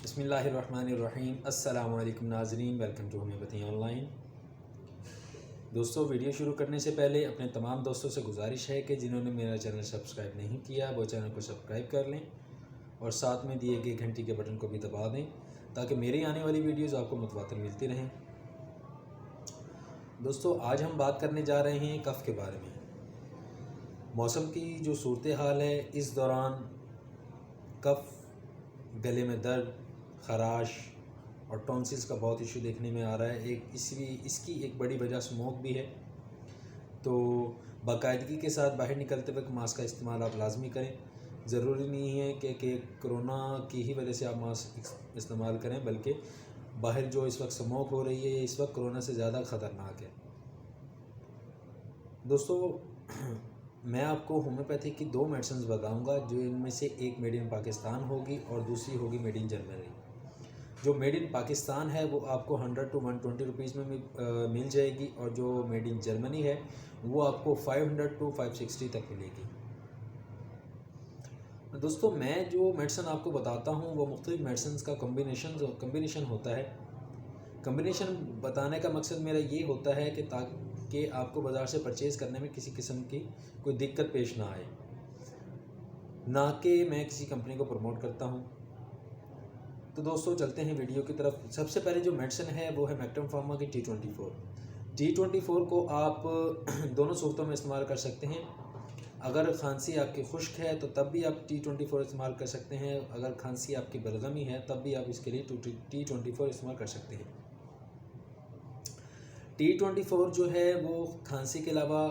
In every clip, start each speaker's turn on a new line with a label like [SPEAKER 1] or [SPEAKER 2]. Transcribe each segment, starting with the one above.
[SPEAKER 1] बिस्मिल्लाहिर्रहमानिर्रहीम। अस्सलामु अलैकुम नाज़रीन, वेलकम टू होम्योपैथी ऑनलाइन। दोस्तों, वीडियो शुरू करने से पहले अपने तमाम दोस्तों से गुजारिश है कि जिन्होंने मेरा चैनल सब्सक्राइब नहीं किया वो चैनल को सब्सक्राइब कर लें और साथ में दिए गए घंटी के बटन को भी दबा दें ताकि मेरी आने वाली वीडियोज़ आपको मुतवातिर मिलती रहें। दोस्तों, आज हम बात करने जा रहे हैं कफ़ के बारे में। मौसम की जो सूरत हाल है, इस दौरान कफ़, गले में दर्द, ख़राश और टॉन्सिल्स का बहुत इशू देखने में आ रहा है। इसकी एक बड़ी वजह स्मोक भी है। तो बाकायदगी के साथ बाहर निकलते वक्त मास्क का इस्तेमाल आप लाजमी करें। ज़रूरी नहीं है कि कोरोना की ही वजह से आप मास्क इस्तेमाल करें, बल्कि बाहर जो इस वक्त स्मोक हो रही है इस वक्त कोरोना से ज़्यादा ख़तरनाक है। दोस्तों, मैं आपको होम्योपैथी की 2 मेडिसिन बताऊंगा, जो इनमें से एक मेड इन पाकिस्तान होगी और दूसरी होगी मेड इन जर्मनी। जो मेड इन पाकिस्तान है वो आपको 100 to 120 रुपीज़ में मिल जाएगी और जो मेड इन जर्मनी है वो आपको 500 to 560 तक मिलेगी। दोस्तों, मैं जो मेडिसिन आपको बताता हूँ वो मुख्तलिफ मेडिसिन का कम्बिनेशन होता है। कम्बिनेशन बताने का मकसद मेरा ये होता है कि ताकि आपको बाज़ार से परचेज़ करने में किसी किस्म की कोई दिक्कत पेश ना आए, ना कि मैं किसी कंपनी को प्रमोट करता हूँ। तो दोस्तों, चलते हैं वीडियो की तरफ। सबसे पहले जो मेडिसिन है वो है मैक्टम फार्मा की T24 को आप दोनों सूरतों में इस्तेमाल कर सकते हैं। अगर खांसी आपकी खुश्क है तो तब भी आप T24 इस्तेमाल कर सकते हैं। अगर खांसी आपकी बलगमी है तब भी आप इसके लिए T24 इस्तेमाल कर सकते हैं। T24 जो है वो खांसी के अलावा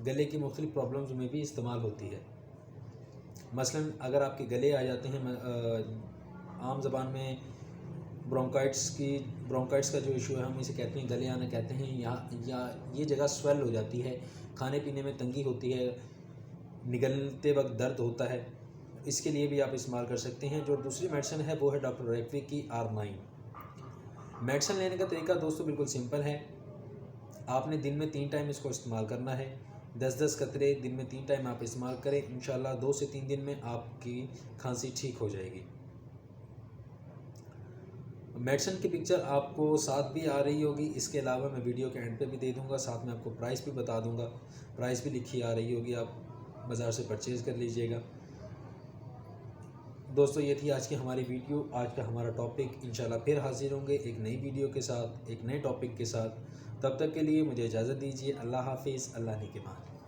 [SPEAKER 1] गले की मुख्तलिफ प्रॉब्लम्स में भी इस्तेमाल होती है। मसलन अगर आपके गले आ जाते हैं, आम ज़बान में ब्रोंकाइट्स का जो इशू है, हम इसे कहते हैं गले आना कहते हैं, या ये जगह स्वेल हो जाती है, खाने पीने में तंगी होती है, निगलते वक्त दर्द होता है, इसके लिए भी आप इस्तेमाल कर सकते हैं। जो दूसरी मेडिसिन है वो है डॉक्टर रेफी की R9। मेडिसिन लेने का तरीका दोस्तों बिल्कुल सिंपल है। आपने दिन में 3 टाइम इसको इस्तेमाल करना है। 10-10 कतरे दिन में 3 टाइम आप इस्तेमाल करें। इंशाल्लाह 2 से 3 दिन में आपकी खांसी ठीक हो जाएगी। मेडिसिन की पिक्चर आपको साथ भी आ रही होगी। इसके अलावा मैं वीडियो के एंड पे भी दे दूंगा, साथ में आपको प्राइस भी बता दूंगा। प्राइस भी लिखी आ रही होगी, आप बाज़ार से परचेज़ कर लीजिएगा। दोस्तों, ये थी आज की हमारी वीडियो, आज का हमारा टॉपिक। इंशाल्लाह फिर हाजिर होंगे एक नई वीडियो के साथ, एक नए टॉपिक के साथ। तब तक के लिए मुझे इजाज़त दीजिए। अल्लाह हाफिज़, अल्लाह निगहबान।